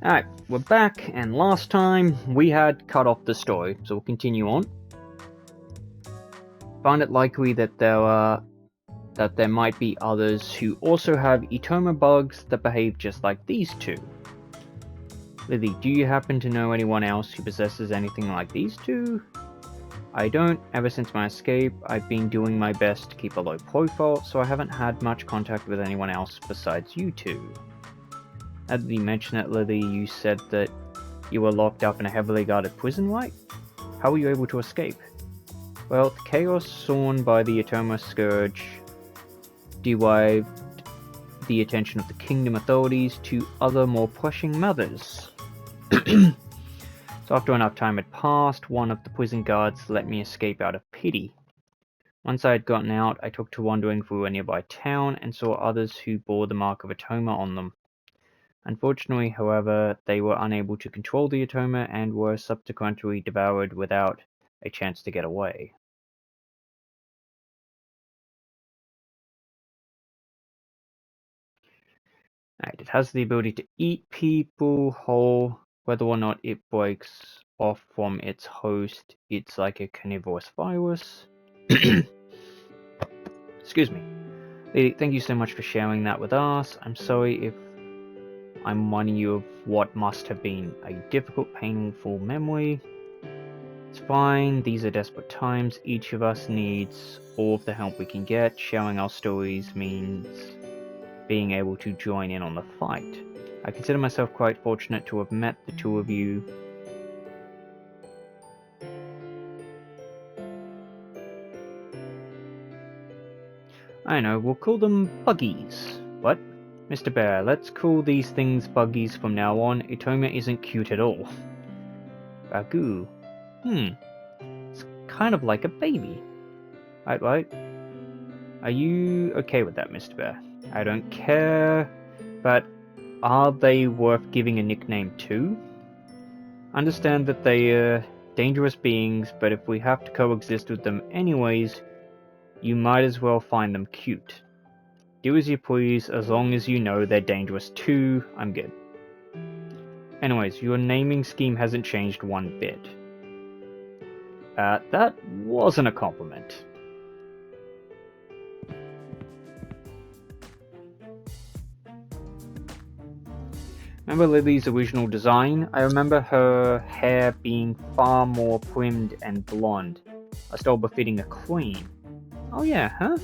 Alright, we're back, and last time we had cut off the story, so we'll continue on. Find it likely that there might be others who also have Itoma bugs that behave just like these two. Lily, do you happen to know anyone else who possesses anything like these two? I don't. Ever since my escape, I've been doing my best to keep a low profile, so I haven't had much contact with anyone else besides you two. Now that you mention it, Lily, you said that you were locked up in a heavily guarded prison, right? How were you able to escape? Well, the chaos sown by the Itoma Scourge derived the attention of the kingdom authorities to other more pressing matters. So after enough time had passed, one of the prison guards let me escape out of pity. Once I had gotten out, I took to wandering through a nearby town and saw others who bore the mark of Itoma on them. Unfortunately, however, they were unable to control the Itoma and were subsequently devoured without a chance to get away. Alright, it has the ability to eat people whole. Whether or not it breaks off from its host, it's like a carnivorous virus. Excuse me. Lady, thank you so much for sharing that with us. I'm sorry if I'm reminding you of what must have been a difficult, painful memory. It's fine, these are desperate times. Each of us needs all of the help we can get. Sharing our stories means being able to join in on the fight. I consider myself quite fortunate to have met the two of you. I know, we'll call them buggies. What? Mr. Bear, let's call these things buggies from now on. Itoma isn't cute at all. Ragu. It's kind of like a baby. Right? Are you okay with that, Mr. Bear? I don't care, but are they worth giving a nickname to? Understand that they are dangerous beings, but if we have to coexist with them anyways, you might as well find them cute. Do as you please, as long as you know they're dangerous too, I'm good. Anyways, your naming scheme hasn't changed one bit. That wasn't a compliment. Remember Lily's original design? I remember her hair being far more primed and blonde, a style befitting a queen. Oh yeah, huh?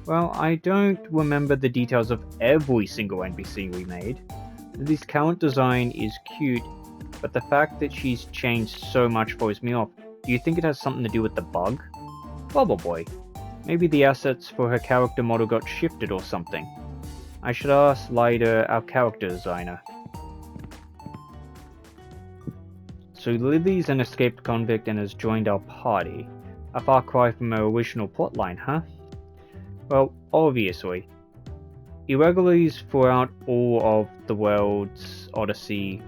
Well, I don't remember the details of every single NPC we made. Lily's current design is cute, but the fact that she's changed so much throws me off. Do you think it has something to do with the bug? Probably. Maybe the assets for her character model got shifted or something. I should ask Lyda, our character designer. So Lily's an escaped convict and has joined our party. A far cry from her original plotline, huh? Well, obviously. Irregularities throughout all of the world's Odyssey,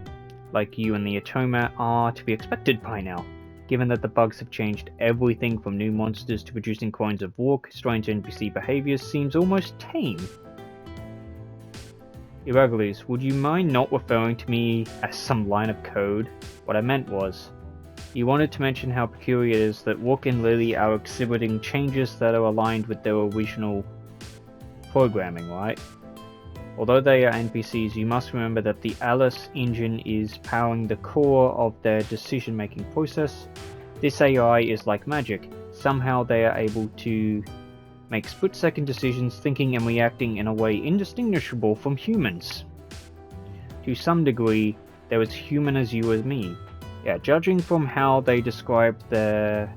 like you and the Itoma, are to be expected by now, given that the bugs have changed everything from new monsters to producing coins of walk. Strange NPC behaviors seems almost tame. Irregularities, would you mind not referring to me as some line of code? What I meant was, you wanted to mention how peculiar it is that Rook and Lily are exhibiting changes that are aligned with their original programming, right? Although they are NPCs, you must remember that the Alice engine is powering the core of their decision-making process. This AI is like magic. Somehow they are able to make split-second decisions, thinking and reacting in a way indistinguishable from humans. To some degree, they're as human as you or me. Yeah, judging from how they describe their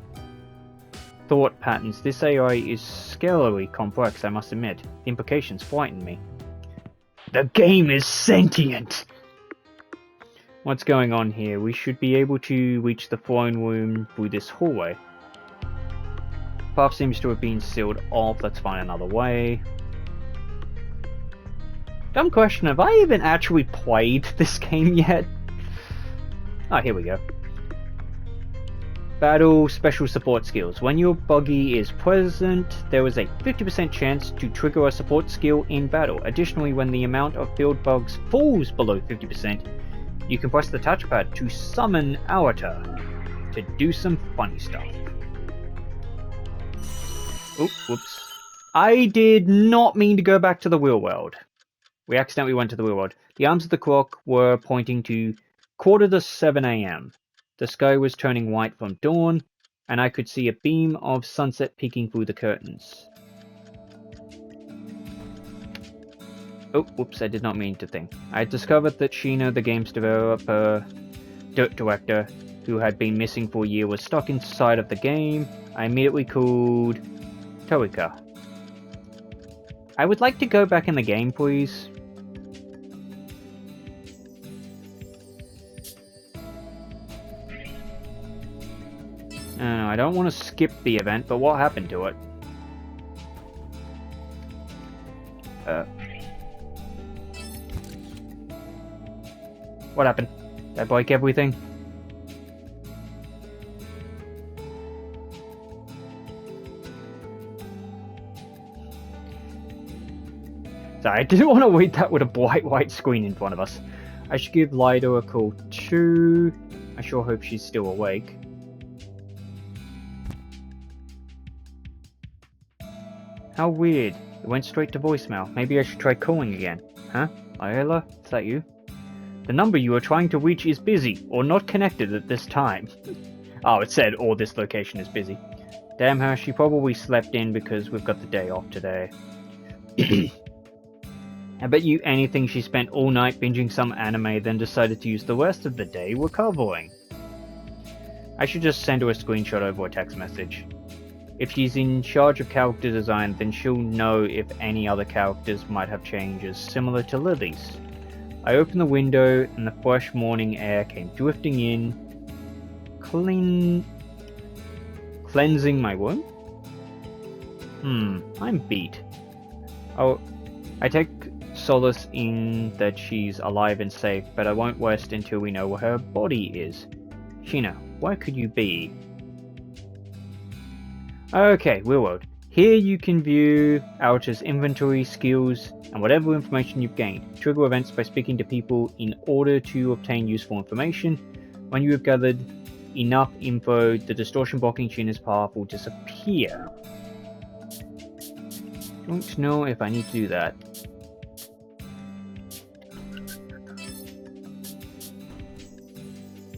thought patterns, this AI is scarily complex, I must admit. The implications frighten me. The game is sentient! What's going on here? We should be able to reach the throne room through this hallway. Path seems to have been sealed off. Let's find another way. Dumb question, have I even actually played this game yet? Oh, here we go. Battle special support skills. When your buggy is present, there is a 50% chance to trigger a support skill in battle. Additionally, when the amount of field bugs falls below 50%, You can press the touchpad to summon Awata to do some funny stuff. Oh, whoops. I did not mean to go back to the real world. We accidentally went to the real world. The arms of the clock were pointing to 7:15 a.m. The sky was turning white from dawn, and I could see a beam of sunset peeking through the curtains. Oh, whoops, I did not mean to think. I had discovered that Sheena, the game's director, who had been missing for a year, was stuck inside of the game. I immediately called Torika. I would like to go back in the game, please. I don't want to skip the event, but what happened to it? What happened? Did I break everything? Sorry, I didn't want to wait that with a bright white screen in front of us. I should give Lido a call too. I sure hope she's still awake. How weird. It went straight to voicemail. Maybe I should try calling again. Huh? Ayala? Is that you? The number you are trying to reach is busy, or not connected at this time. Oh, it said, or this location is busy. Damn her, she probably slept in because we've got the day off today. I bet you anything she spent all night binging some anime, then decided to use the rest of the day recovering. I should just send her a screenshot over a text message. If she's in charge of character design, then she'll know if any other characters might have changes similar to Lily's. I opened the window and the fresh morning air came drifting in, cleansing my room? I'm beat. Oh, I take solace in that she's alive and safe, but I won't rest until we know where her body is. Sheena, where could you be? Okay, real world. Here you can view Outer's inventory, skills, and whatever information you've gained. Trigger events by speaking to people in order to obtain useful information. When you have gathered enough info, the distortion blocking Sheena's path will disappear. Don't know if I need to do that.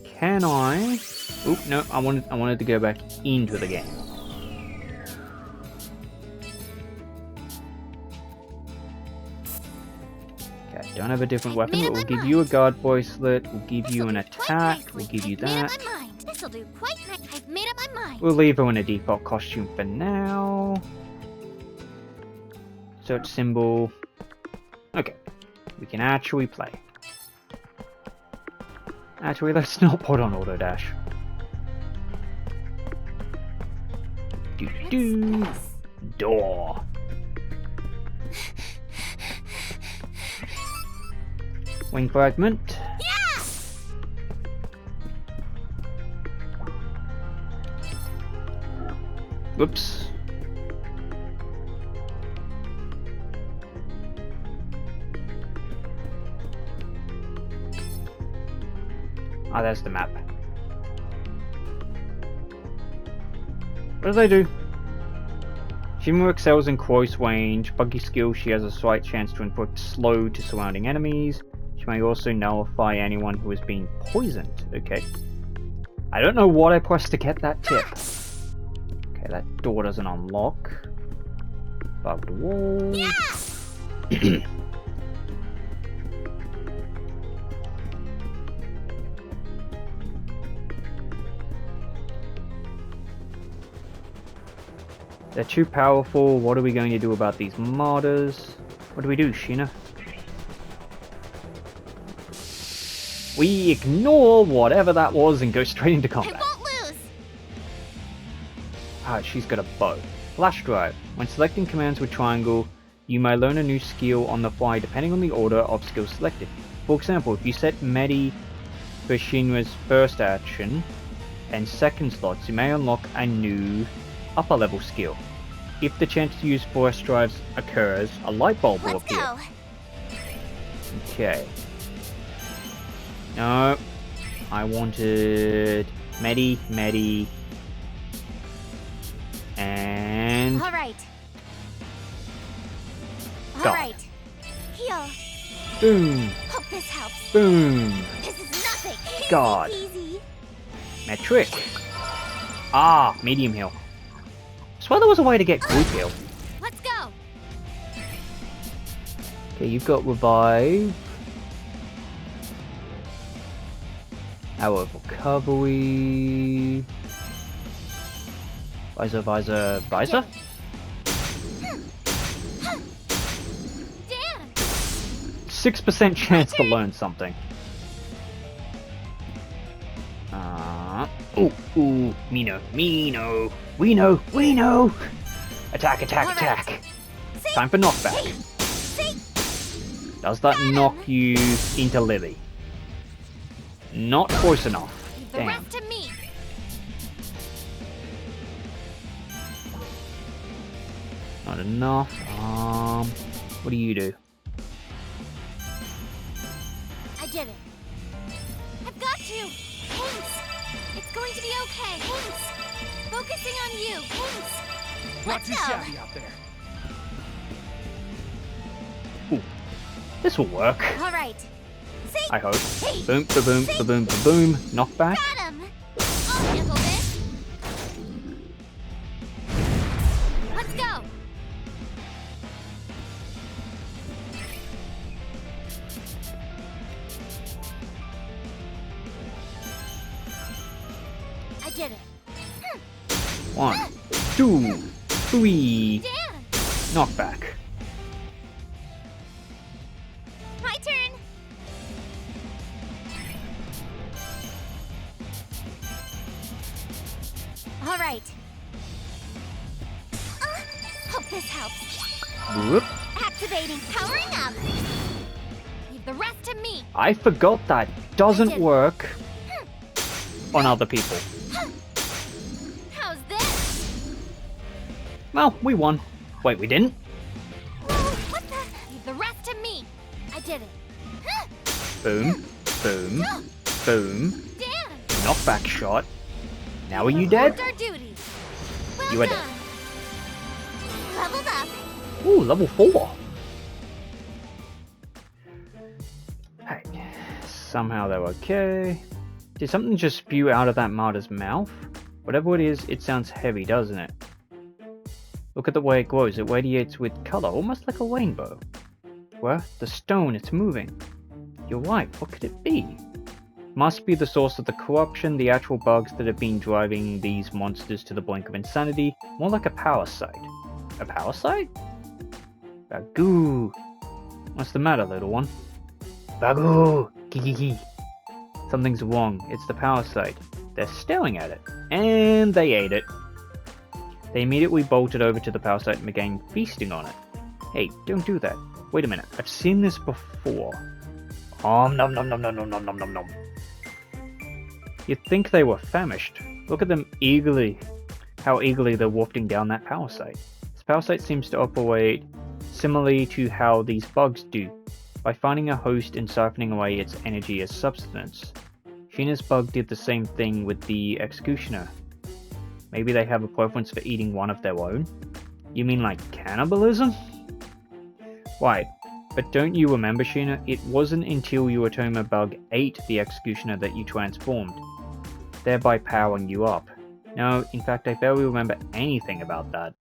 Can I? Oop, no, I wanted to go back into the game. Okay, don't have a different weapon, but we'll give you a guard bracelet, we'll give you an attack, we'll give you that. This'll do quite nice. I've made up my mind. We'll leave her in a default costume for now. Search symbol. Okay, we can actually play. Actually, let's not put on auto dash. Do. Door. Wing fragment. Yeah! Whoops. Ah, there's the map. What do they do? Shimura excels in close range. Buggy skill, she has a slight chance to inflict slow to surrounding enemies. She may also nullify anyone who has been poisoned. Okay. I don't know what I pressed to get that tip. Okay, that door doesn't unlock. Bugged wall. Yeah! They're too powerful. What are we going to do about these martyrs? What do we do, Sheena? We ignore whatever that was and go straight into combat. I won't lose. Ah, she's got a bow. Flash drive. When selecting commands with triangle, you may learn a new skill on the fly depending on the order of skills selected. For example, if you set Medi for Shinra's first action and second slots, you may unlock a new upper level skill. If the chance to use force drives occurs, a light bulb will appear. Go. Okay. No. I wanted Medi, and Alright. God. Alright. Heal. Boom, Hope this helps. boom, This is nothing. Easy God. peasy. metric. Ah, medium heal. I swear there was a way to get group heal. Let's go. Okay, you've got revive. Hour of recovery. Visor. Damn. 6% chance to learn something. Ooh, me no. We know. Attack. Alright. See? Time for knockback. See? Does that knock you into Lily? Not close enough. Leave the Damn. rest to me. Not enough. What do you do? I did it. I've got you. Thanks. It's going to be okay. Thanks. Focusing on you. Thanks. Not Let's too go. shabby out there. This will work. All right. See? I hope. Hey. Boom. Knockback. Got him. I'll handle this. Let's go. I did it. 1, 2, 3. Dan, Knockback. my turn. All right. Hope this helps. Whoop. Activating, powering up. Leave the rest to me. I forgot that doesn't did. work on other people. How's this? Well, we won. Wait, we didn't? Whoa, what the? Leave the rest to me. I did it. Boom. Dan, Knockback shot. Now are you dead? performed our duty. Well You are done. Leveled up. Ooh, level 4. Hey, somehow they're okay. Did something just spew out of that martyr's mouth? Whatever it is, it sounds heavy, doesn't it? Look at the way it glows. It radiates with color, almost like a rainbow. Well, the stone, it's moving. You're right, what could it be? Must be the source of the corruption, the actual bugs that have been driving these monsters to the brink of insanity. More like a power site. A power site? Bagoo! What's the matter, little one? Bagoo! Kikiki! Something's wrong. It's the power site. They're staring at it. And they ate it. They immediately bolted over to the power site and began feasting on it. Hey, don't do that. Wait a minute. I've seen this before. Nom nom nom nom nom nom nom nom nom. You'd think they were famished. Look at them eagerly. How eagerly they're wafting down that power site. This power site seems to operate similarly to how these bugs do, by finding a host and siphoning away its energy as substance. Sheena's bug did the same thing with the executioner. Maybe they have a preference for eating one of their own? You mean like cannibalism? Right, but don't you remember, Sheena? It wasn't until your Atoma bug ate the executioner that you transformed, thereby powering you up. No, in fact, I barely remember anything about that.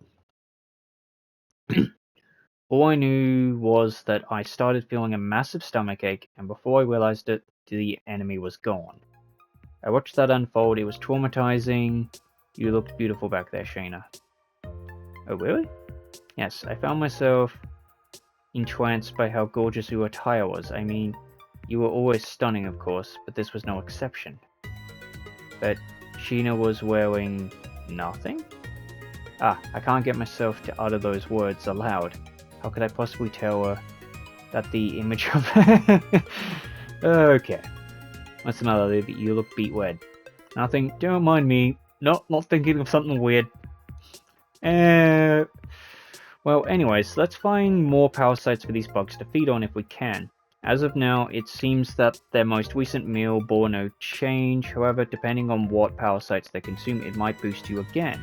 All I knew was that I started feeling a massive stomachache, and before I realized it, the enemy was gone. I watched that unfold. It was traumatizing. You looked beautiful back there, Sheena. Oh, really? Yes, I found myself entranced by how gorgeous your attire was. I mean, you were always stunning, of course, but this was no exception. But Sheena was wearing nothing? Ah, I can't get myself to utter those words aloud. How could I possibly tell her that the image of Okay. What's another that you look beat red? Nothing. Don't mind me. Not thinking of something weird. Well, anyways, let's find more power sites for these bugs to feed on if we can. As of now, it seems that their most recent meal bore no change. However, depending on what parasites they consume, it might boost you again.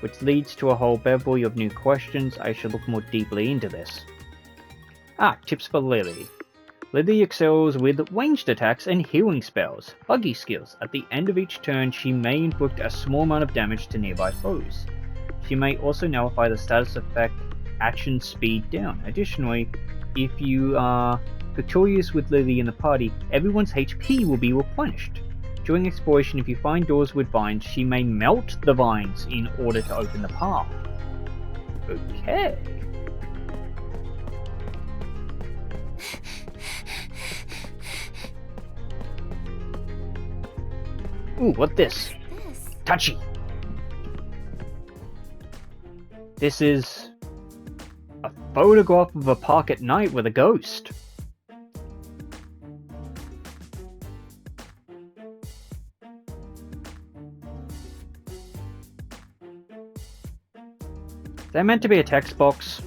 Which leads to a whole bevy of new questions. I should look more deeply into this. Tips for Lily. Lily excels with ranged attacks and healing spells. Buggy skills. At the end of each turn, she may inflict a small amount of damage to nearby foes. She may also nullify the status effect action speed down. Additionally, if you are victorious with Lily in the party, everyone's HP will be replenished. During exploration, if you find doors with vines, she may melt the vines in order to open the path. Okay. Ooh, what's this? Touchy. This is a photograph of a park at night with a ghost. Is that meant to be a text box?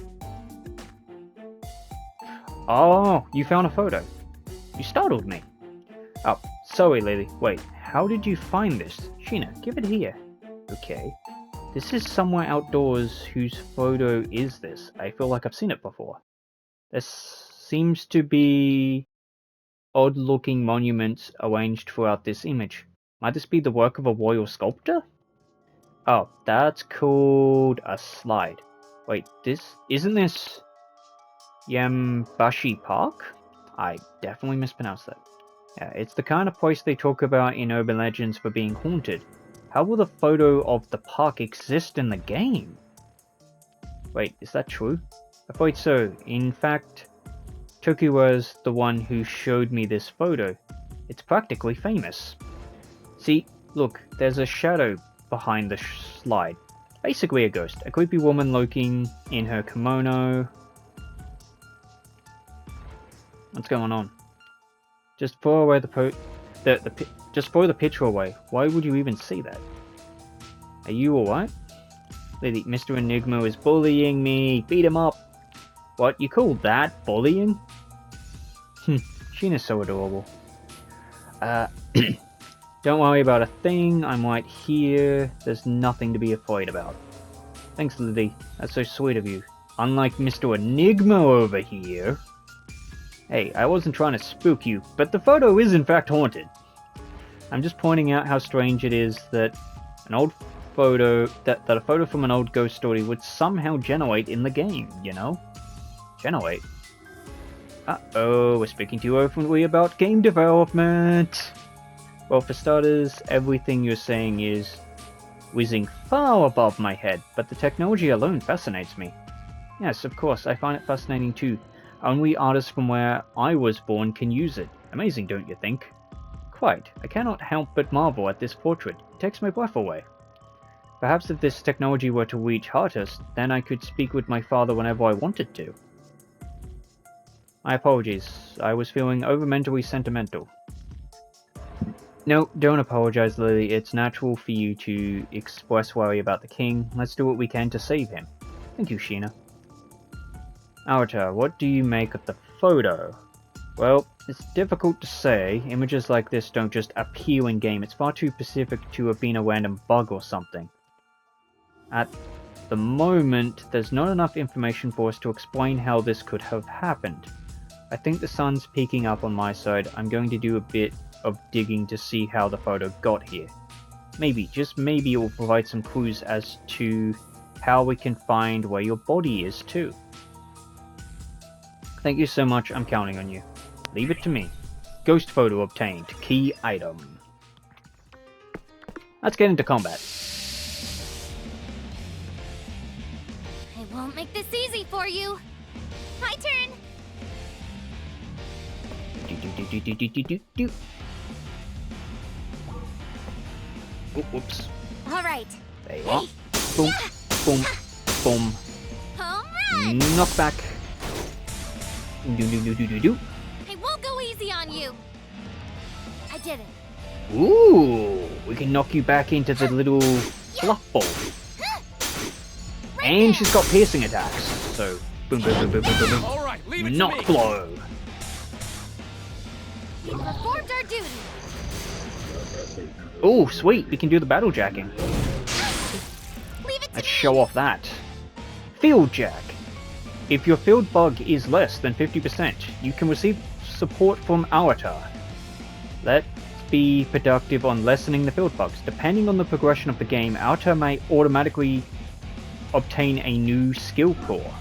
Oh, you found a photo. You startled me. Oh, sorry, Lily. Wait, how did you find this? Sheena, give it here. Okay. This is somewhere outdoors. Whose photo is this? I feel like I've seen it before. There seems to be odd-looking monuments arranged throughout this image. Might this be the work of a royal sculptor? Oh, that's called a slide. Wait, isn't this Yambashi Park? I definitely mispronounced that. Yeah, it's the kind of place they talk about in urban legends for being haunted. How will the photo of the park exist in the game? Wait, is that true? Afraid so. In fact, Toki was the one who showed me this photo. It's practically famous. See, look, there's a shadow behind the slide. Basically a ghost. A creepy woman lurking in her kimono. What's going on? Just throw away just throw the picture away. Why would you even see that? Are you alright? Lily, Mr. Enigma is bullying me. Beat him up. What, you call that bullying? Sheena's so adorable. Don't worry about a thing. I'm right here. There's nothing to be afraid about. Thanks, Lily. That's so sweet of you. Unlike Mr. Enigma over here. Hey, I wasn't trying to spook you, but the photo is in fact haunted. I'm just pointing out how strange it is that an old photo, that a photo from an old ghost story would somehow generate in the game, you know? Generate? Uh-oh, we're speaking too openly about game development. Well, for starters, everything you're saying is whizzing far above my head, but the technology alone fascinates me. Yes, of course, I find it fascinating too. Only artists from where I was born can use it. Amazing, don't you think? Quite. I cannot help but marvel at this portrait. It takes my breath away. Perhaps if this technology were to reach artists, then I could speak with my father whenever I wanted to. My apologies. I was feeling over-mentally sentimental. No, don't apologize, Lily. It's natural for you to express worry about the king. Let's do what we can to save him. Thank you, Sheena. Avatar, what do you make of the photo? Well, it's difficult to say. Images like this don't just appear in-game. It's far too specific to have been a random bug or something. At the moment, there's not enough information for us to explain how this could have happened. I think the sun's peeking up on my side. I'm going to do a bit of digging to see how the photo got here. Maybe, just maybe it will provide some clues as to how we can find where your body is too. Thank you so much, I'm counting on you. Leave it to me. Ghost photo obtained. Key item. Let's get into combat. I won't make this easy for you. My turn. Whoops. All right. There you are. Boom, boom, boom. Home run. Knockback. Do. I won't go easy on you. I did it. Ooh, we can knock you back into the little fluff ball. And she's got piercing attacks. So, boom, boom, boom, boom, boom, boom, boom. All right, leave it Knock to me. blow. We performed our duty. Oh, sweet, we can do the battle jacking. Leave it to Let's me. show off that. Field jack. If your field bug is less than 50%, you can receive support from Avatar. Let's be productive on lessening the field bugs. Depending on the progression of the game, Avatar may automatically obtain a new skill core.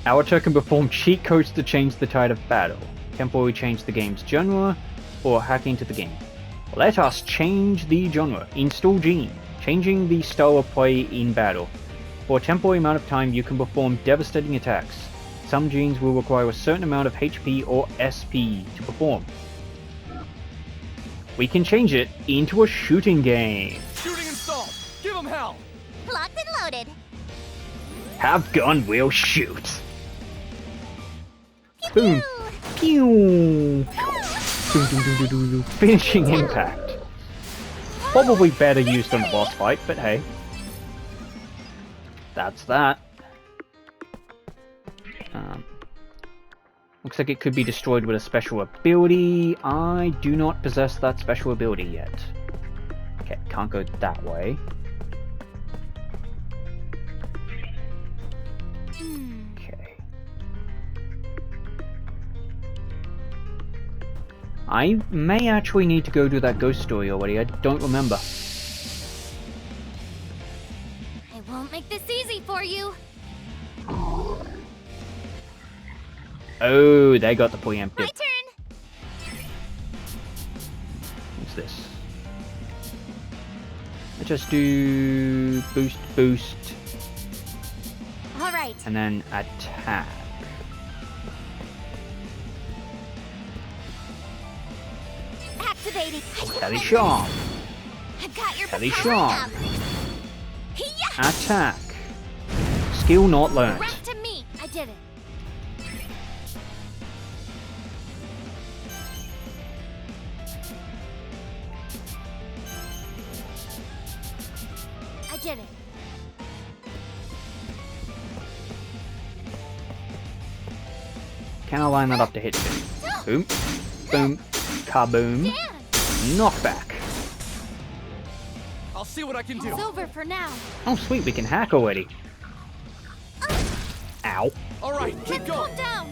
Avatar can perform cheat codes to change the tide of battle, temporarily change the game's genre, or hack into the game. Let us change the genre. Install Gene, changing the style of play in battle. For a temporary amount of time, you can perform devastating attacks. Some genes will require a certain amount of HP or SP to perform. We can change it into a shooting game. Shooting installed. Give them hell. Locked and loaded. Have gun, will shoot. Boom. Pew! Pew. Doo, doo, doo, doo, doo, doo. Finishing impact. Probably better used on a boss fight, but hey. That's that. Looks like it could be destroyed with a special ability. I do not possess that special ability yet. Okay, can't go that way. Okay. I may actually need to go do that ghost story already. I don't remember. I won't make this easy for you. Oh, they got the preemptive. My turn. What's this? Let's just do boost, boost, All right. and then attack. Activating. Telly Sharp. I've got your Telly power Sharp. up. Hiya! Attack. Skill not learned. Rest to me. I did it. I did it. Can I line that up to hit him? Boom. Boom. Kaboom. Dan, Knockback. I'll see what I can do. it's over for now. Oh sweet, we can hack already. Ow. All right, keep Let's going. calm down.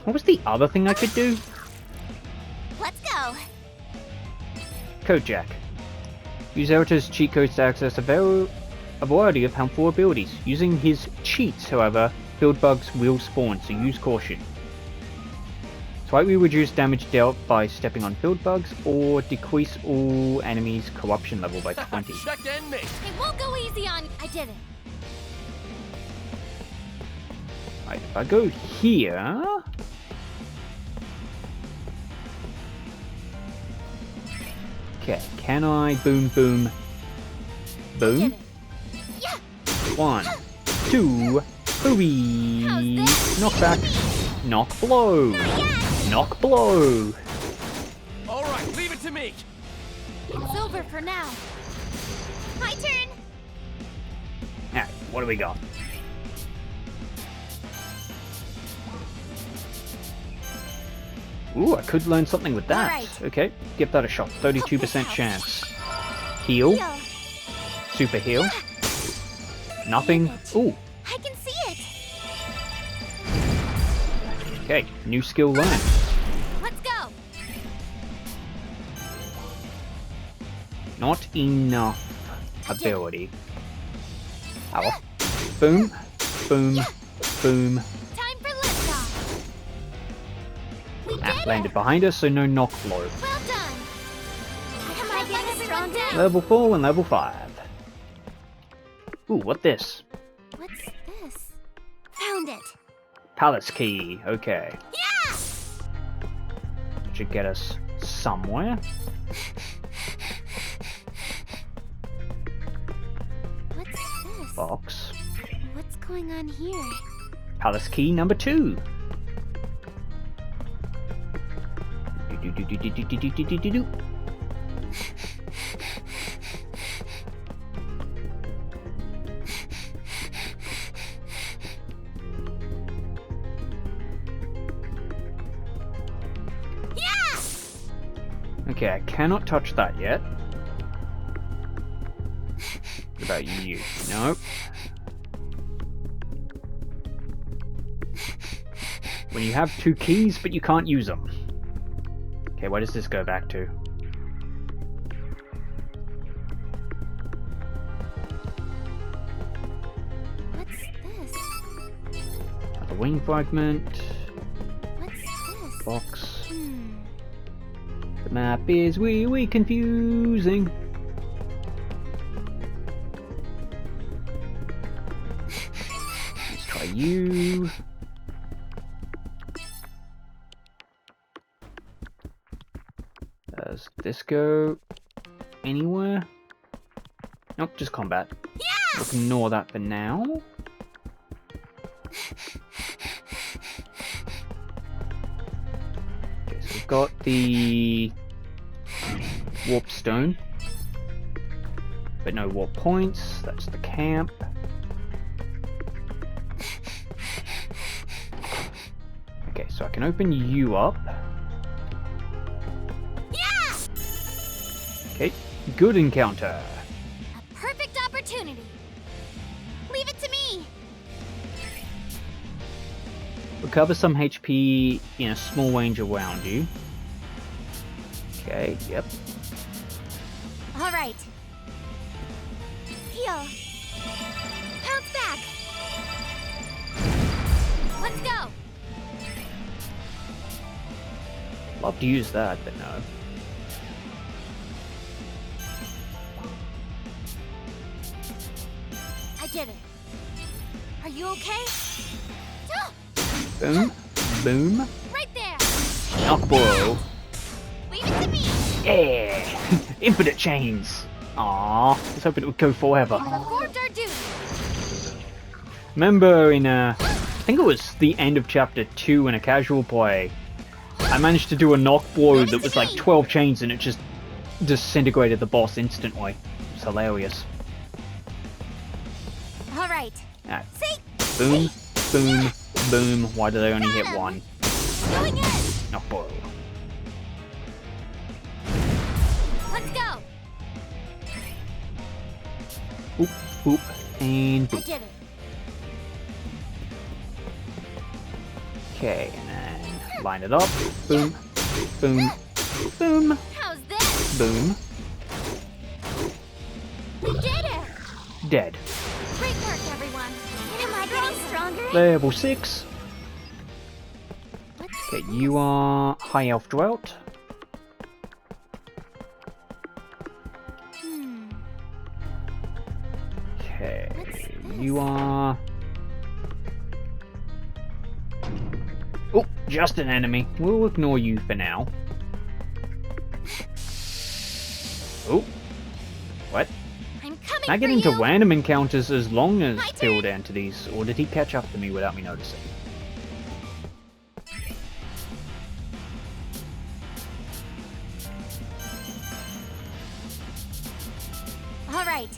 What was the other thing I could do? Let's go. Code Jack. Use Avatar's cheat codes to access a variety of harmful abilities. Using his cheats, however, field bugs will spawn, so use caution. Slightly reduce damage dealt by stepping on field bugs, or decrease all enemies' corruption level by 20. Check and make. It won't go easy on you. I did it. Right, if I go here... Okay, can I boom boom boom? Did it. Yeah. 1, 2, 3, How's knockback, knock blow, knock blow. All right, leave it to me. It's over for now. My turn. Alright, what do we got? Ooh, I could learn something with that. Alright. Okay, give that a shot. 32% chance. Heal, Heal. super heal. Nothing. Ooh, I can see it. okay, new skill learned. Let's go. Not enough ability. Ow. Boom, boom, boom. Time for liftoff. We Ah, did landed it. behind us, so no knock blow. Well done. Come on, get everyone down. Level 4 and level 5. Ooh, what this? What's this? Found it. Palace key, okay. Yeah! Should get us somewhere. What's this? Box. What's going on here? Palace key number 2. Do-do-do-do-do-do-do-do-do. Okay, I cannot touch that yet. What about you? Nope. When you have 2 keys, but you can't use them. Okay, where does this go back to? What's this? Another wing fragment. What's this? Box. The map is wee confusing. Let's try you. Does this go anywhere? Nope, just combat. Yeah! Ignore that for now. Okay, so we've got the warp stone, but no warp points. That's the camp. Okay, so I can open you up. Yeah! Okay, good encounter. A perfect opportunity. Leave it to me. Recover some HP in a small range around you. Okay, yep. All right. Heal. Bounce back. Let's go. Love to use that, but no. I did it. Are you okay? Ah! Boom, boom, Right there. knockball. Leave it to me. Yeah! Infinite chains! Aww, I was hoping it would go forever. Performed our duty. Remember in, I think it was the end of chapter 2 in a casual play, I managed to do a knock blow that was like 12 chains and it just disintegrated the boss instantly. It was hilarious. All right. Alright, See? boom, boom, boom. Why did I only hit Got him. one? Going in. Knock blow. Let's go. Oop, oop, and I boop. did it. Okay, and then line it up. Boom, boom, boom, How's this? boom. We did it. Dead. Great work, everyone. Am I getting stronger? Level 6. What's Okay, this? you are High Elf Drought. Hmm. Okay, What's this? you are... Oh, just an enemy. We'll ignore you for now. Oh. What? I'm coming Can I get for into you. random encounters as long as My turn. field entities, or did he catch up to me without me noticing? All right.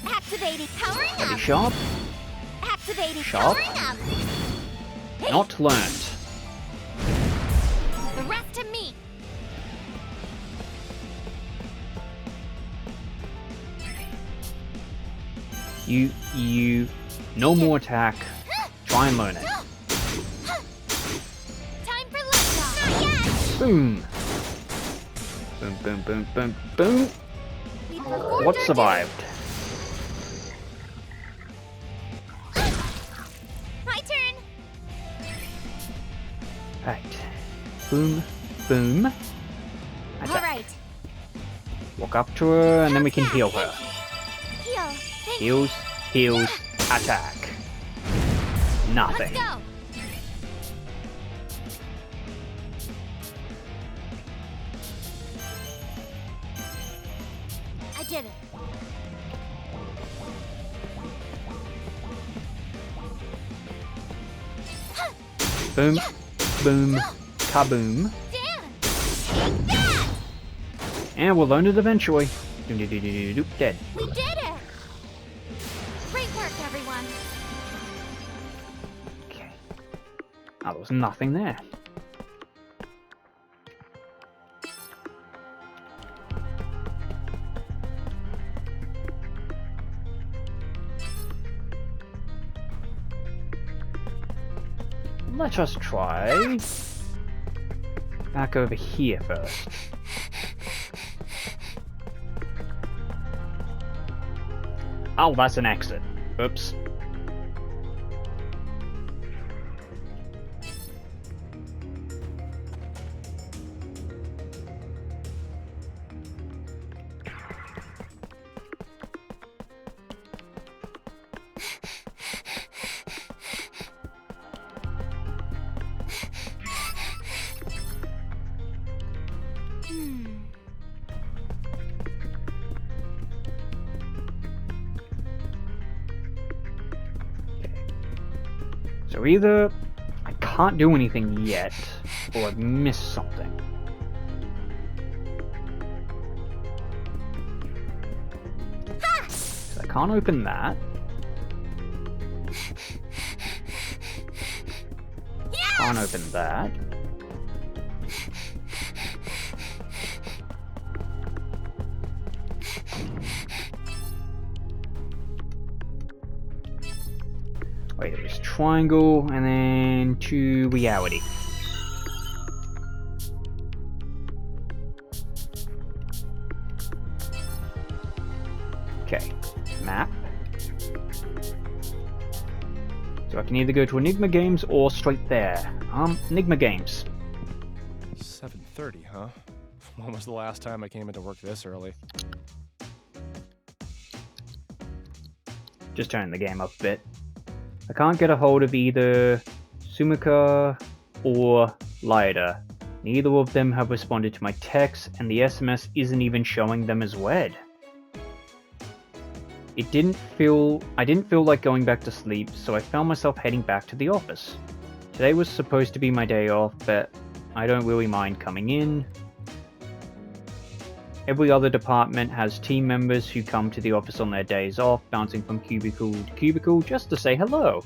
Activating. Powering Pretty up. sharp? Activating. Sharp? Powering up. Hey, Not learnt. the rest to me. No more attack. Try and learn it. Time for liftoff. Not yet. Boom. Boom, boom, boom, boom, boom. We performed What our survived? duty. My turn. Right. Boom, boom. All Attack. right. Walk up to her and then we can Attack. heal her. Heal. Thank you. Heals, heals, attack. Nothing. Let's go. I did it. Boom, boom, kaboom. Dan, take that. And we'll learn it eventually. Doop, dead. We did it. Great work, everyone. Okay. Oh, there was nothing there. let us try back over here first. Oh, that's an exit. Oops. So either I can't do anything yet, or I've missed something. So I can't open that. Can't open that. Wait, it was triangle and then to reality. Okay, map. So I can either go to Enigma Games or straight there. Enigma Games. 7:30, huh? When was the last time I came into work this early? Just turning the game up a bit. I can't get a hold of either Sumika or Lyda. Neither of them have responded to my text, and the SMS isn't even showing them as read. I didn't feel like going back to sleep, so I found myself heading back to the office. Today was supposed to be my day off, but I don't really mind coming in. Every other department has team members who come to the office on their days off, bouncing from cubicle to cubicle just to say hello.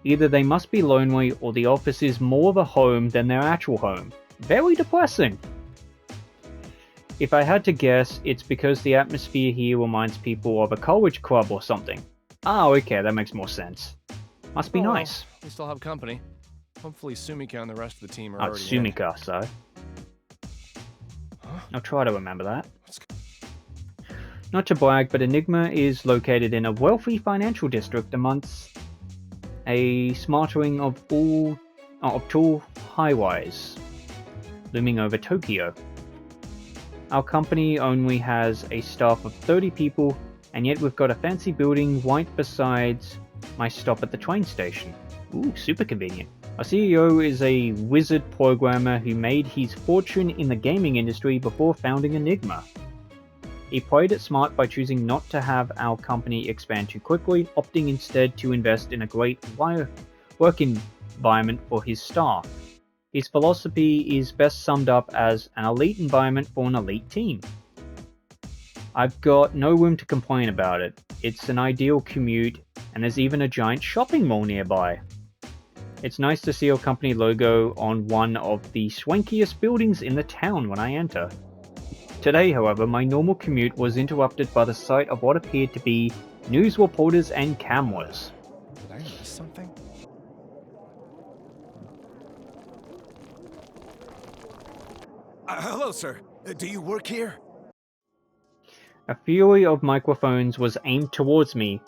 Either they must be lonely, or the office is more of a home than their actual home. Very depressing. If I had to guess, it's because the atmosphere here reminds people of a college club or something. Oh, okay, that makes more sense. Must be nice. Well, we still have company. Hopefully Sumika and the rest of the team are Oh, already Sumika, so. I'll try to remember that. Not to brag, but Enigma is located in a wealthy financial district amongst a smattering of tall high-rise looming over Tokyo. Our company only has a staff of 30 people, and yet we've got a fancy building right beside my stop at the train station. Ooh, super convenient. Our CEO is a wizard programmer who made his fortune in the gaming industry before founding Enigma. He played it smart by choosing not to have our company expand too quickly, opting instead to invest in a great work environment for his staff. His philosophy is best summed up as an elite environment for an elite team. I've got no room to complain about it. It's an ideal commute, and there's even a giant shopping mall nearby. It's nice to see your company logo on one of the swankiest buildings in the town when I enter. Today, however, my normal commute was interrupted by the sight of what appeared to be news reporters and cameras. Did I miss something? Hello, sir. Do you work here? A fury of microphones was aimed towards me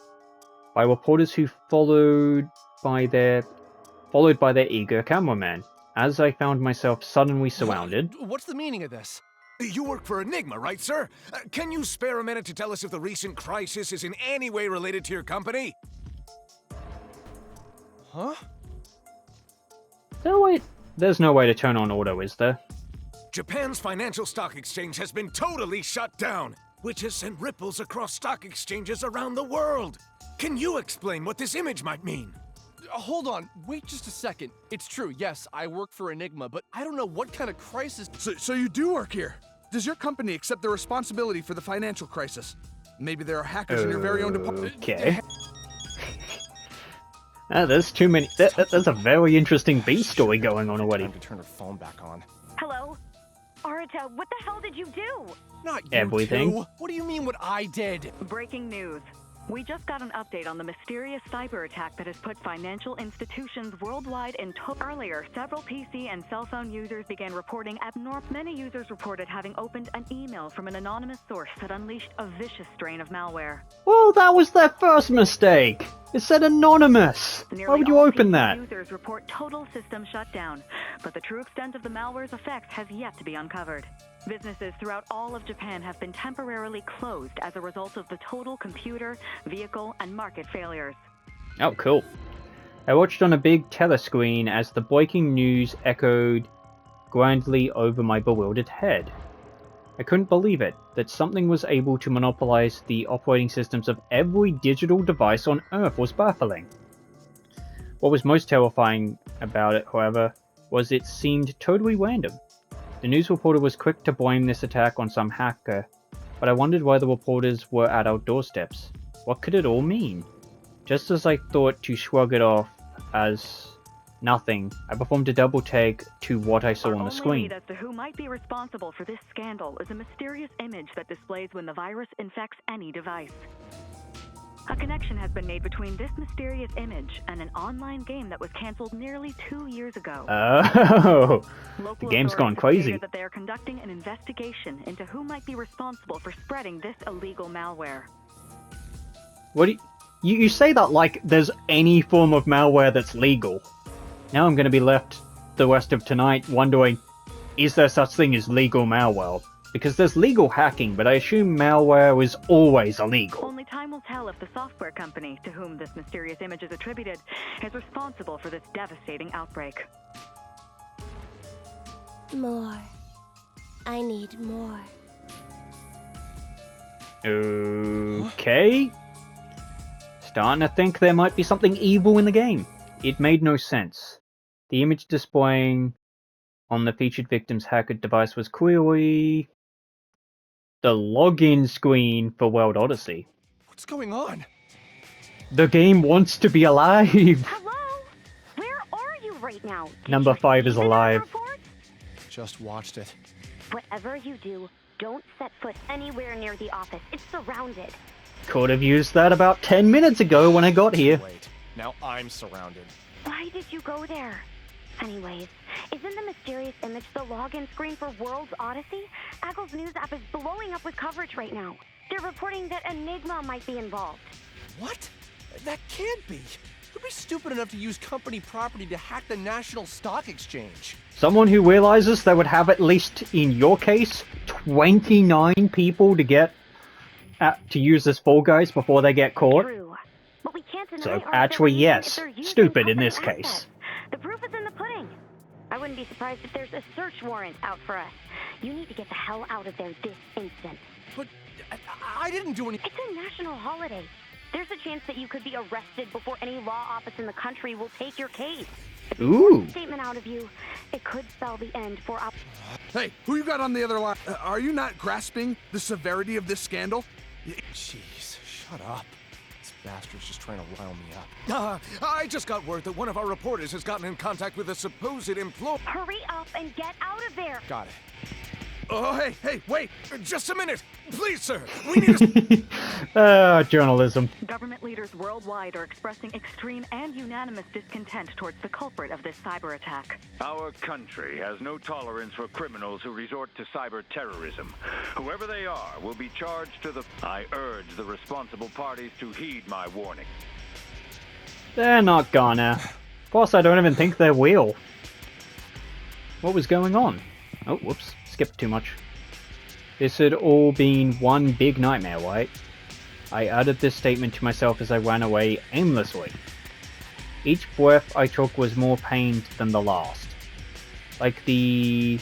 by reporters who followed by their eager cameraman, as I found myself suddenly surrounded. What's the meaning of this? You work for Enigma, right, sir? Can you spare a minute to tell us if the recent crisis is in any way related to your company? Huh? There's no way to turn on auto, is there? Japan's financial stock exchange has been totally shut down, which has sent ripples across stock exchanges around the world. Can you explain what this image might mean? Hold on, wait just a second. It's true, yes, I work for Enigma, but I don't know what kind of crisis... So you do work here? Does your company accept the responsibility for the financial crisis? Maybe there are hackers in your very own department. Okay. There's too many. There's a very interesting B story going on already. Time to turn her phone back on. Hello? Arita, what the hell did you do? Not you Everything. two. What do you mean what I did? Breaking news. We just got an update on the mysterious cyber attack that has put financial institutions worldwide in earlier. Several PC and cell phone users began reporting abnormal. Many users reported having opened an email from an anonymous source that unleashed a vicious strain of malware. Well, that was their first mistake. It said anonymous. Why would you open that? Users report total system shutdown, but the true extent of the malware's effects has yet to be uncovered. Businesses throughout all of Japan have been temporarily closed as a result of the total computer, vehicle, and market failures. Oh, cool. I watched on a big telescreen as the breaking news echoed grandly over my bewildered head. I couldn't believe it, that something was able to monopolize the operating systems of every digital device on Earth was baffling. What was most terrifying about it, however, was it seemed totally random. The news reporter was quick to blame this attack on some hacker, but I wondered why the reporters were at our doorsteps. What could it all mean? Just as I thought to shrug it off as nothing, I performed a double take to what I saw on the screen. Our only lead as to who might be responsible for this scandal is a mysterious image that displays when the virus infects any device. A connection has been made between this mysterious image and an online game that was cancelled nearly 2 years ago. Oh, Local the game's gone authorities have crazy. stated that they are conducting an investigation into who might be responsible for spreading this illegal malware. What do you say that like there's any form of malware that's legal? Now I'm going to be left the rest of tonight wondering, is there such thing as legal malware? Because there's legal hacking, but I assume malware is always illegal. Only time will tell if the software company to whom this mysterious image is attributed is responsible for this devastating outbreak. More. I need more. Okay. Starting to think there might be something evil in the game. It made no sense. The image displaying on the featured victim's hacked device was clearly the login screen for World Odyssey. What's going on? The game wants to be alive! Hello? Where are you right now? Did Number you 5 is see the alive. report? Just watched it. Whatever you do, don't set foot anywhere near the office. It's surrounded. Could have used that about 10 minutes ago when I got here. Wait, now I'm surrounded. Why did you go there? Anyways, isn't the mysterious image the login screen for World's Odyssey? Apple's news app is blowing up with coverage right now. They're reporting that Enigma might be involved. What? That can't be. Who'd be stupid enough to use company property to hack the National Stock Exchange? Someone who realizes they would have at least, in your case, 29 people to get to use as Fall Guys before they get caught. True. But we can't deny So Artifact actually, using yes, if they're using stupid in this company case. assets. The proof is in the pudding. I wouldn't be surprised if there's a search warrant out for us. You need to get the hell out of there this instant. But I didn't do any. It's a national holiday. There's a chance that you could be arrested before any law office in the country will take your case. If we Ooh. force a statement out of you, it could spell the end for op- Hey, who you got on the other line? Are you not grasping the severity of this scandal? Jeez, shut up. This bastard's just trying to rile me up. I just got word that one of our reporters has gotten in contact with a supposed employee. Hurry up and get out of there! Got it. Oh, hey, wait! Just a minute! Please, sir! We need Journalism. Government leaders worldwide are expressing extreme and unanimous discontent towards the culprit of this cyber attack. Our country has no tolerance for criminals who resort to cyber terrorism. Whoever they are will be charged to the... I urge the responsible parties to heed my warning. They're not gonna. Plus, I don't even think they will. What was going on? Oh, whoops. Skipped too much. This had all been one big nightmare, right? I added this statement to myself as I ran away aimlessly. Each breath I took was more pained than the last. Like the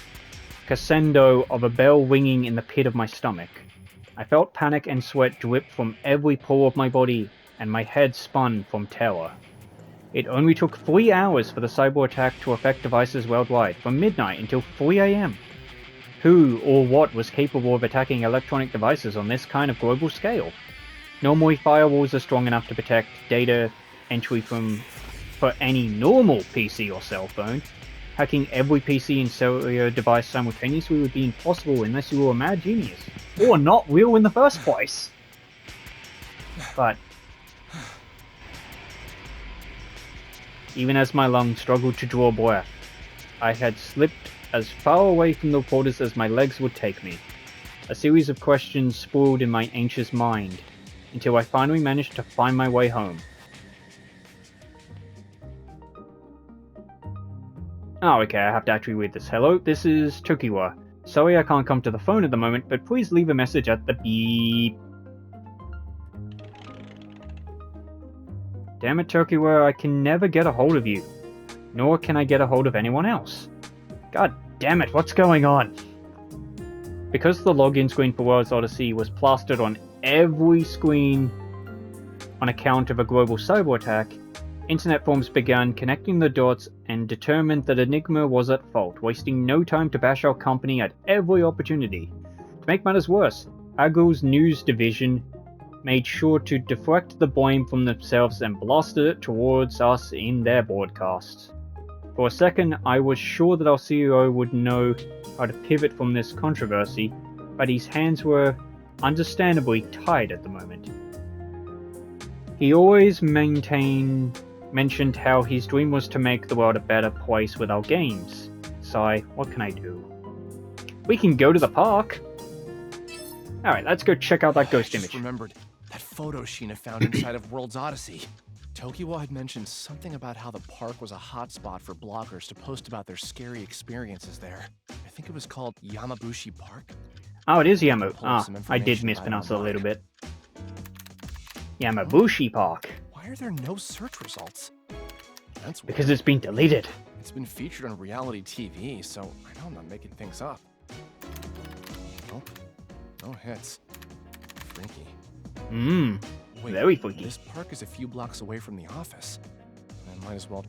crescendo of a bell ringing in the pit of my stomach. I felt panic and sweat drip from every pore of my body, and my head spun from terror. It only took 3 hours for the cyber attack to affect devices worldwide, from midnight until 3 AM. Who or what was capable of attacking electronic devices on this kind of global scale? Normally, firewalls are strong enough to protect data entry for any normal PC or cell phone. Hacking every PC and cellular device simultaneously would be impossible unless you were a mad genius, or not real in the first place. But even as my lungs struggled to draw breath. I had slipped as far away from the reporters as my legs would take me. A series of questions spoiled in my anxious mind, until I finally managed to find my way home. Oh, okay, I have to actually read this. Hello, this is Tokiwa. Sorry I can't come to the phone at the moment, but please leave a message at the beep. Damn it, Tokiwa, I can never get a hold of you. Nor can I get a hold of anyone else. God damn it, what's going on? Because the login screen for World's Odyssey was plastered on every screen on account of a global cyber attack, internet forums began connecting the dots and determined that Enigma was at fault, wasting no time to bash our company at every opportunity. To make matters worse, Aggle's news division made sure to deflect the blame from themselves and blasted it towards us in their broadcasts. For a second, I was sure that our CEO would know how to pivot from this controversy, but his hands were understandably tied at the moment. He always mentioned how his dream was to make the world a better place with our games. Sigh, what can I do? We can go to the park! Alright, let's go check out that ghost image. I just remembered that photo Sheena found inside of World's Odyssey. Tokiwa had mentioned something about how the park was a hotspot for bloggers to post about their scary experiences there. I think it was called Yamabushi Park. Oh, it is Yamu. I did mispronounce it a little bit. Yamabushi Park. Why are there no search results? That's weird. Because it's been deleted. It's been featured on reality TV, so I know I'm not making things up. Nope. No hits. Freaky. Wait, very freaky. This park is a few blocks away from the office. I might as well...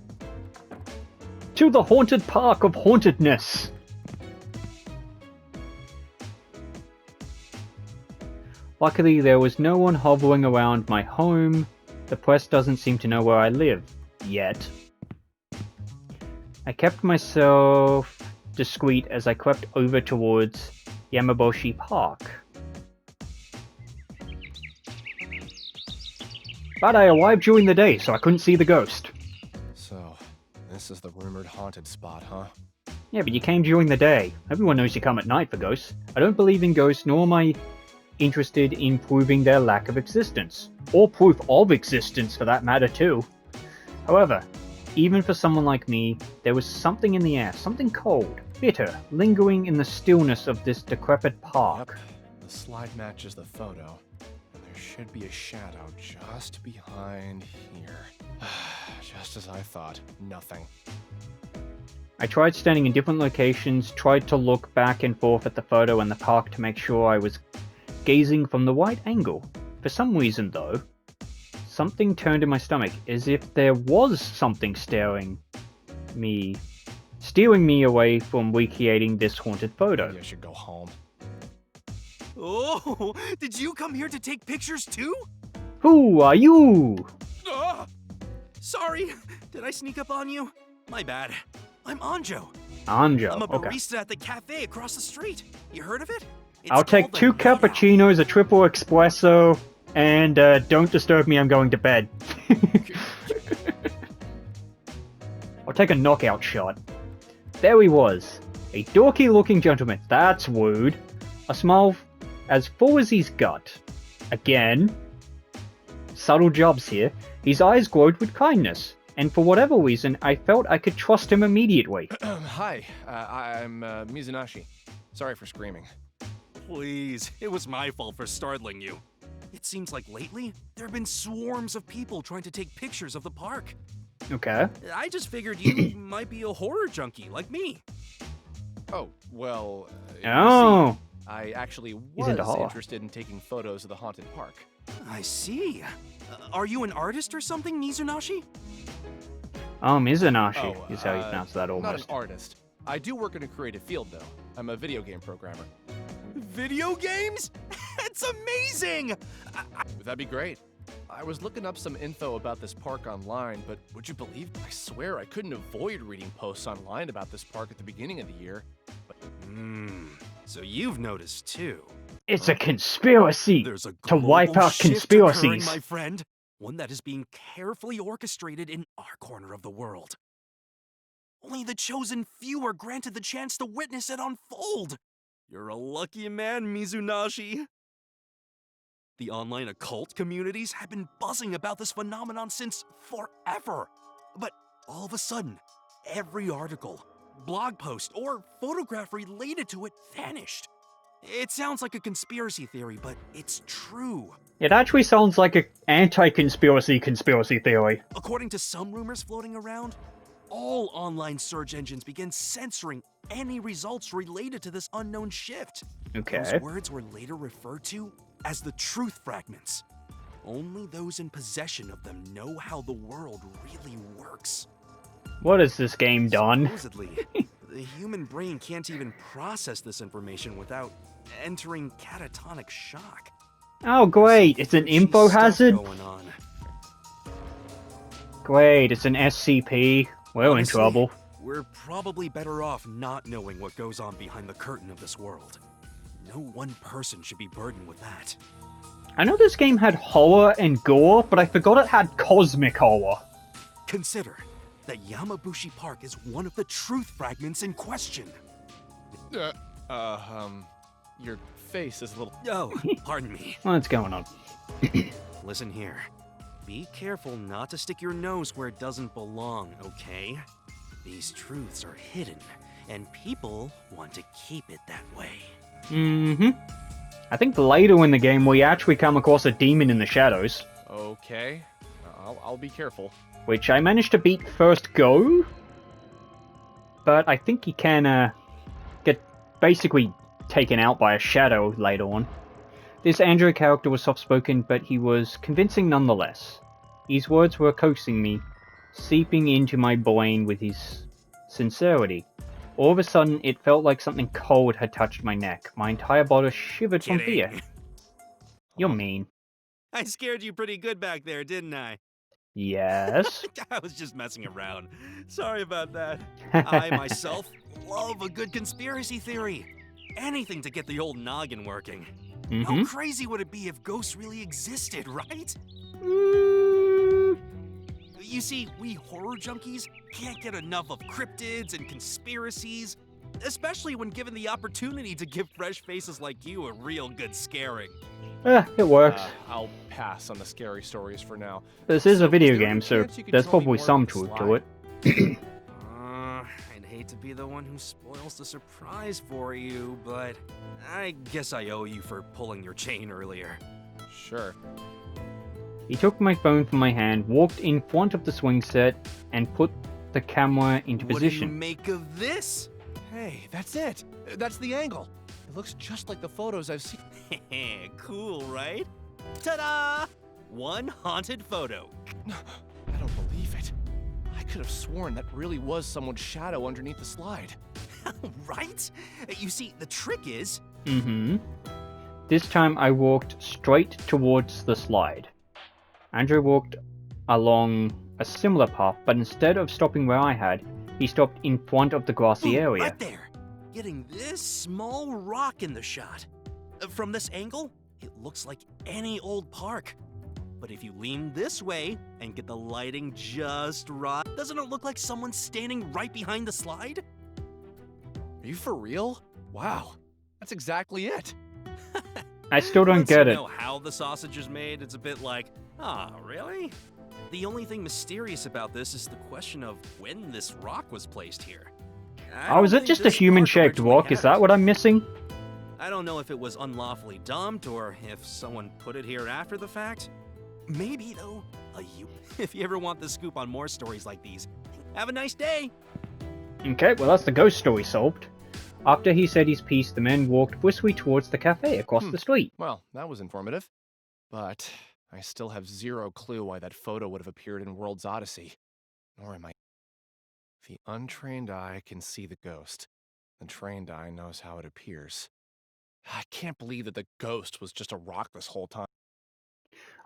To the haunted park of hauntedness! Luckily, there was no one hovering around my home. The press doesn't seem to know where I live. Yet. I kept myself discreet as I crept over towards Yamabushi Park. But I arrived during the day, so I couldn't see the ghost. So, this is the rumored haunted spot, huh? Yeah, but you came during the day. Everyone knows you come at night for ghosts. I don't believe in ghosts, nor am I interested in proving their lack of existence. Or proof of existence, for that matter, too. However, even for someone like me, there was something in the air, something cold, bitter, lingering in the stillness of this decrepit park. Yep, the slide matches the photo. There should be a shadow just behind here. Just as I thought, nothing. I tried standing in different locations, tried to look back and forth at the photo and the park to make sure I was gazing from the right angle. For some reason, though, something turned in my stomach, as if there was something steering me away from recreating this haunted photo. Maybe I should go home. Oh, did you come here to take pictures too? Who are you? Sorry, did I sneak up on you? My bad. I'm Anjo. Anjo, I'm a okay. barista at the cafe across the street. You heard of it? It's I'll take called the 2 Night Owl. cappuccinos, a triple espresso, and don't disturb me, I'm going to bed. I'll take a knockout shot. There he was. A dorky-looking gentleman. That's rude. A smile as full as his gut. Again. Subtle jobs here. His eyes glowed with kindness. And for whatever reason, I felt I could trust him immediately. Hi, I'm Mizunashi. Sorry for screaming. Please, it was my fault for startling you. It seems like lately, there have been swarms of people trying to take pictures of the park. Okay. I just figured you might be a horror junkie like me. Oh, well... Oh. See, I actually He's into was horror. interested in taking photos of the haunted park. I see. Are you an artist or something, Mizunashi? Oh, Mizunashi is how you pronounce that Not an almost. artist. I do work in a creative field, though. I'm a video game programmer. Video games? That's amazing! Would that be great? I was looking up some info about this park online, but would you believe? I swear I couldn't avoid reading posts online about this park at the beginning of the year. But So you've noticed too. It's a conspiracy There's a to wipe global out shift occurring, conspiracies. my friend. one that is being carefully orchestrated in our corner of the world. Only the chosen few are granted the chance to witness it unfold. You're a lucky man, Mizunashi. The online occult communities have been buzzing about this phenomenon since forever. But all of a sudden, every article, blog post, or photograph related to it vanished. It sounds like a conspiracy theory, but it's true. It actually sounds like an anti-conspiracy conspiracy theory. According to some rumors floating around, all online search engines began censoring any results related to this unknown shift. Okay. Those words were later referred to as the truth fragments. Only those in possession of them know how the world really works. What has this game done? Supposedly, the human brain can't even process this information without entering catatonic shock. Oh great, it's an info hazard? Going on. Great, it's an SCP. We're in Honestly, trouble. We're probably better off not knowing what goes on behind the curtain of this world. No one person should be burdened with that. I know this game had horror and gore, but I forgot it had cosmic horror. Consider that Yamabushi Park is one of the truth fragments in question. Your face is a little... Oh, pardon me. What's going on? Listen here. Be careful not to stick your nose where it doesn't belong, okay? These truths are hidden, and people want to keep it that way. Mm-hmm. I think later in the game we actually come across a demon in the shadows. Okay. I'll be careful. Which I managed to beat first go. But I think he can, get basically taken out by a shadow later on. This Andrew character was soft-spoken, but he was convincing nonetheless. His words were coaxing me, seeping into my brain with his sincerity. All of a sudden, it felt like something cold had touched my neck. My entire body shivered from fear. You're mean. I scared you pretty good back there, didn't I? Yes? I was just messing around. Sorry about that. I, myself, love a good conspiracy theory. Anything to get the old noggin working. How crazy would it be if ghosts really existed, right? You see, we horror junkies can't get enough of cryptids and conspiracies, especially when given the opportunity to give fresh faces like you a real good scaring. It works. I'll pass on the scary stories for now. This is a video Is there game, any so chance you could there's tell me probably more some about the truth to it. I'd hate to be the one who spoils the surprise for you, but I guess I owe you for pulling your chain earlier. Sure. He took my phone from my hand, walked in front of the swing set, and put the camera into What do you position. make of this? Hey, that's it. That's the angle. It looks just like the photos I've seen. Cool, right? Ta-da! One haunted photo. I don't believe it. I could have sworn that really was someone's shadow underneath the slide. Right? You see, the trick is... This time I walked straight towards the slide. Andrew walked along a similar path, but instead of stopping where I had, he stopped in front of the grassy area. Right there! Getting this small rock in the shot. From this angle, it looks like any old park. But if you lean this way and get the lighting just right, doesn't it look like someone's standing right behind the slide? Are you for real? Wow. That's exactly it. I still don't Once get you it. know how the sausage is made, it's a bit like, really? The only thing mysterious about this is the question of when this rock was placed here. Oh, is it just a human-shaped rock? Is that what I'm missing? I don't know if it was unlawfully dumped or if someone put it here after the fact. Maybe, though, if you ever want the scoop on more stories like these, have a nice day. Okay, well that's the ghost story solved. After he said his piece, the man walked briskly towards the cafe across the street. Well, that was informative. But I still have zero clue why that photo would have appeared in World's Odyssey. Nor am I... The untrained eye can see the ghost. The trained eye knows how it appears. I can't believe that the ghost was just a rock this whole time.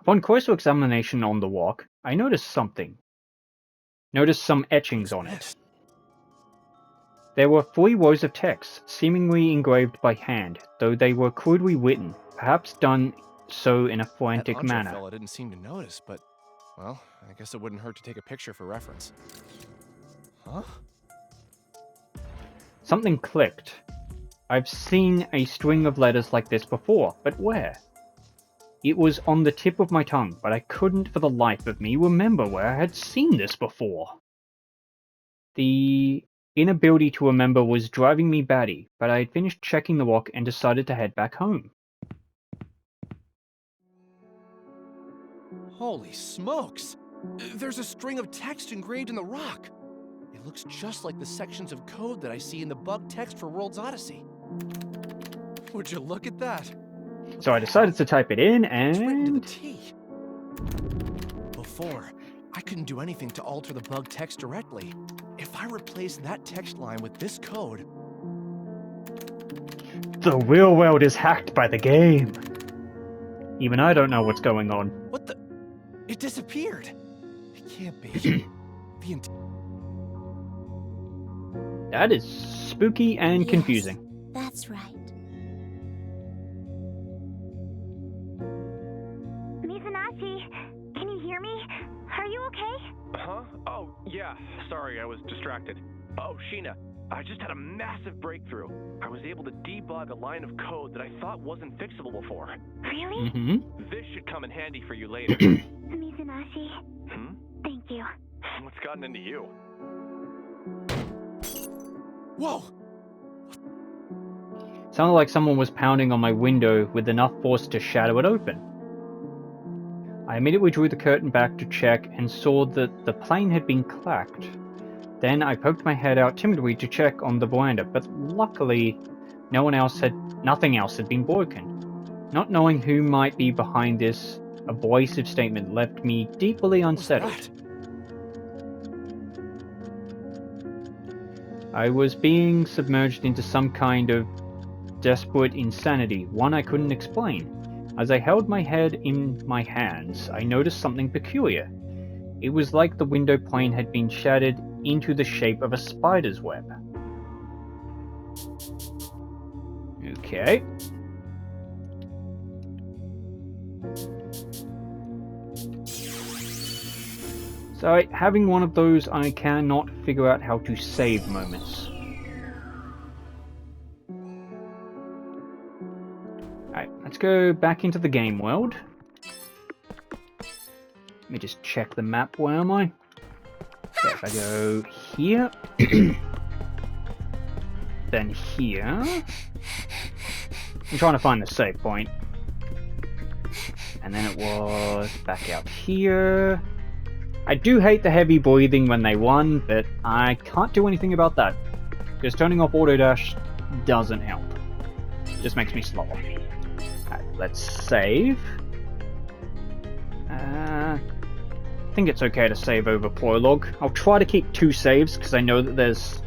Upon closer examination on the rock, I noticed something. Noticed some etchings on it. There were 3 rows of text, seemingly engraved by hand, though they were crudely written, perhaps done so in a That frantic Ancho manner. fella didn't seem to notice, but Well, I guess it wouldn't hurt to take a picture for reference. Huh? Something clicked. I've seen a string of letters like this before, but where? It was on the tip of my tongue, but I couldn't for the life of me remember where I had seen this before. The inability to remember was driving me batty, but I had finished checking the rock and decided to head back home. Holy smokes! There's a string of text engraved in the rock. It looks just like the sections of code that I see in the bug text for World's Odyssey. Would you look at that? So I decided to type it in It's written to the and... T. Before, I couldn't do anything to alter the bug text directly. If I replace that text line with this code... The real world is hacked by the game. Even I don't know what's going on. What the... It disappeared! It can't be. The That is spooky and Yes, confusing. That's right. Mizunaki, can you hear me? Are you okay? Huh? Oh, yeah. Sorry, I was distracted. Oh, Sheena, I just had a massive breakthrough. I was able to debug a line of code that I thought wasn't fixable before. Really? Mm-hmm. This should come in handy for you later. Mizunaki, Hmm? thank you. What's gotten into you? Whoa! Sounded like someone was pounding on my window with enough force to shatter it open. I immediately drew the curtain back to check and saw that the plane had been clacked. Then I poked my head out timidly to check on the veranda, but luckily nothing else had been broken. Not knowing who might be behind this abrasive statement left me deeply unsettled. What's that? I was being submerged into some kind of desperate insanity, one I couldn't explain. As I held my head in my hands, I noticed something peculiar. It was like the window plane had been shattered into the shape of a spider's web. Okay. So, having one of those, I cannot figure out how to save moments. Alright, let's go back into the game world. Let me just check the map. Where am I? Okay, if I go here, then here. I'm trying to find the save point. And then it was back out here. I do hate the heavy breathing when they run, but I can't do anything about that. Because turning off auto dash doesn't help. It just makes me slower. Alright, let's save. I think it's okay to save over prologue. I'll try to keep 2 saves, because I know that there's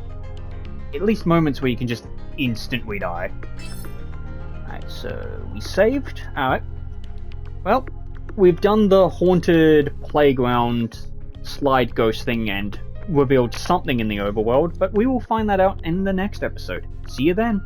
at least moments where you can just instantly die. Alright, so we saved. Alright. Well, we've done the haunted playground slide ghost thing and revealed something in the overworld, but we will find that out in the next episode. See you then!